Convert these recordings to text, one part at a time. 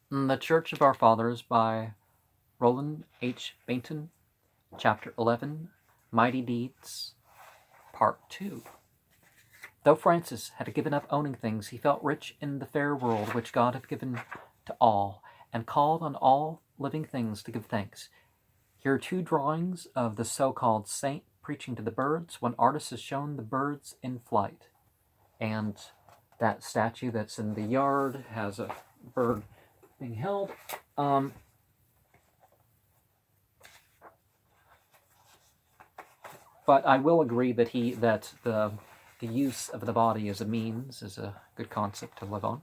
The Church of Our Fathers by Roland H. Bainton, Chapter 11, Mighty Deeds, Part 2. Though Francis had given up owning things, he felt rich in the fair world which God had given to all, and called on all living things to give thanks. Here are two drawings of the so-called saint preaching to the birds. One artist has shown the birds in flight, and that statue that's in the yard has a bird being held. But I will agree that the use of the body as a means is a good concept to live on.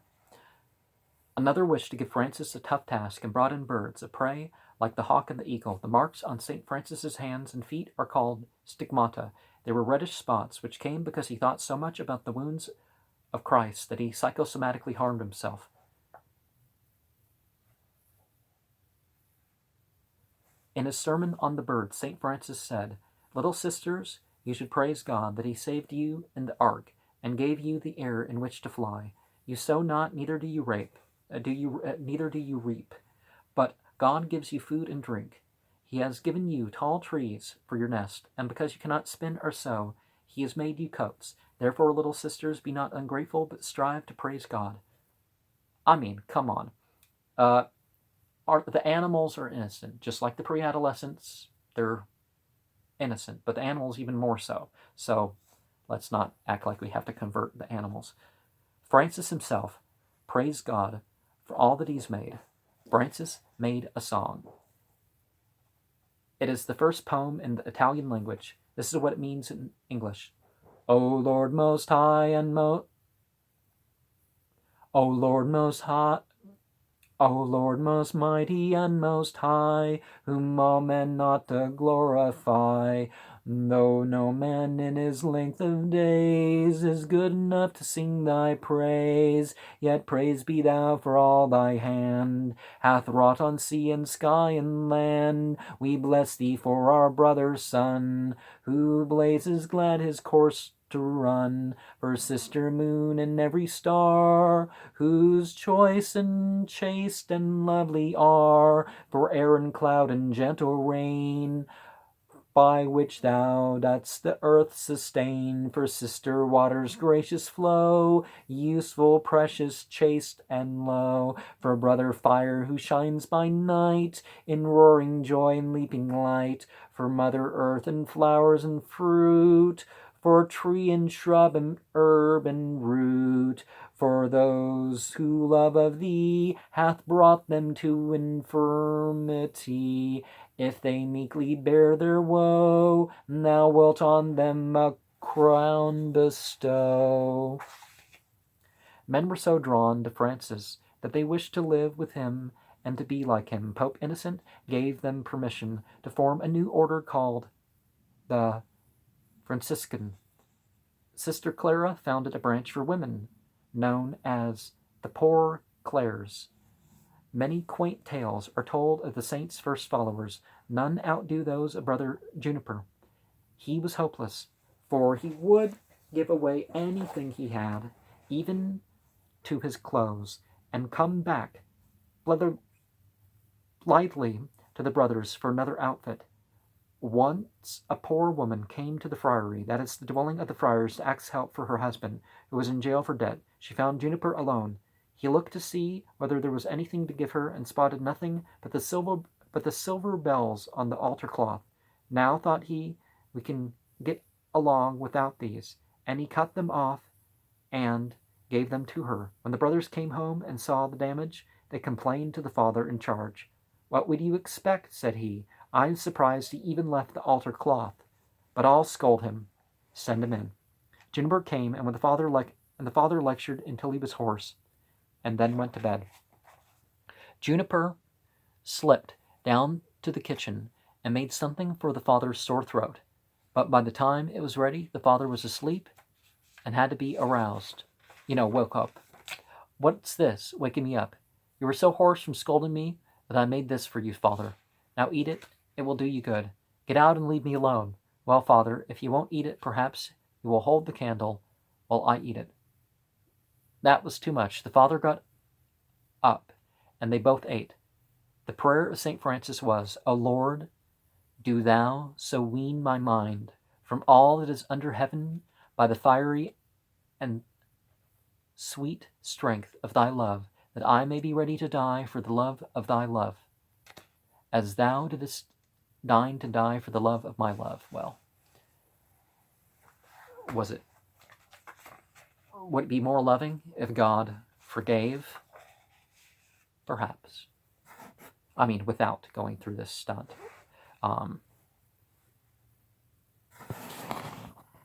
Another wished to give Francis a tough task and brought in birds, a prey like the hawk and the eagle. The marks on St. Francis's hands and feet are called stigmata. They were reddish spots, which came because he thought so much about the wounds of Christ that he psychosomatically harmed himself. In his sermon on the birds, St. Francis said, "Little sisters, you should praise God that he saved you in the ark and gave you the air in which to fly. You sow not, neither do you neither do you reap, but God gives you food and drink. He has given you tall trees for your nest, and because you cannot spin or sow, he has made you coats. Therefore, little sisters, be not ungrateful, but strive to praise God." I mean, come on. The animals are innocent, just like the pre-adolescents. They're innocent, but the animals even more so. So let's not act like we have to convert the animals. Francis himself praised God for all that he's made. Francis made a song. It is the first poem in the Italian language. This is what it means in English. O Lord most high and O Lord most high, O Lord most mighty and most high, whom all men ought to glorify, though no man in his length of days is good enough to sing thy praise, yet praise be thou for all thy hand hath wrought on sea and sky and land. We bless thee for our brother sun, who blazes glad his course to run, for sister moon and every star, whose choice and chaste and lovely are, for air and cloud and gentle rain, by which thou dost the earth sustain, for sister waters gracious flow, useful, precious, chaste, and low, for brother fire who shines by night, in roaring joy and leaping light, for mother earth and flowers and fruit, for tree and shrub and herb and root, for those who love of thee hath brought them to infirmity. If they meekly bear their woe, thou wilt on them a crown bestow. Men were so drawn to Francis that they wished to live with him and to be like him. Pope Innocent gave them permission to form a new order called the Franciscan. Sister Clara founded a branch for women, known as the Poor Clares. Many quaint tales are told of the saint's first followers. None outdo those of Brother Juniper. He was hopeless, for he would give away anything he had, even to his clothes, and come back blithely to the brothers for another outfit. Once a poor woman came to the friary, that is the dwelling of the friars, to ask help for her husband, who was in jail for debt. She found Juniper alone. He looked to see whether there was anything to give her, and spotted nothing but the silver bells on the altar cloth. Now, thought he, we can get along without these, and he cut them off and gave them to her. When the brothers came home and saw the damage, they complained to the father in charge. "What would you expect?" said he. "I'm surprised he even left the altar cloth. But I'll scold him. Send him in." Juniper came, and the father lectured until he was hoarse, and then went to bed. Juniper slipped down to the kitchen and made something for the father's sore throat. But by the time it was ready, the father was asleep and had to be aroused. Woke up. "What's this, waking me up? You were so hoarse from scolding me that I made this for you, father. Now eat it. It will do you good. Get out and leave me alone." "Well, father, if you won't eat it, perhaps you will hold the candle while I eat it." That was too much. The father got up and they both ate. The prayer of St. Francis was, O Lord, do thou so wean my mind from all that is under heaven by the fiery and sweet strength of thy love, that I may be ready to die for the love of thy love, as thou didst deign to die for the love of my love. Well, would it be more loving if God forgave? Perhaps. I mean, without going through this stunt.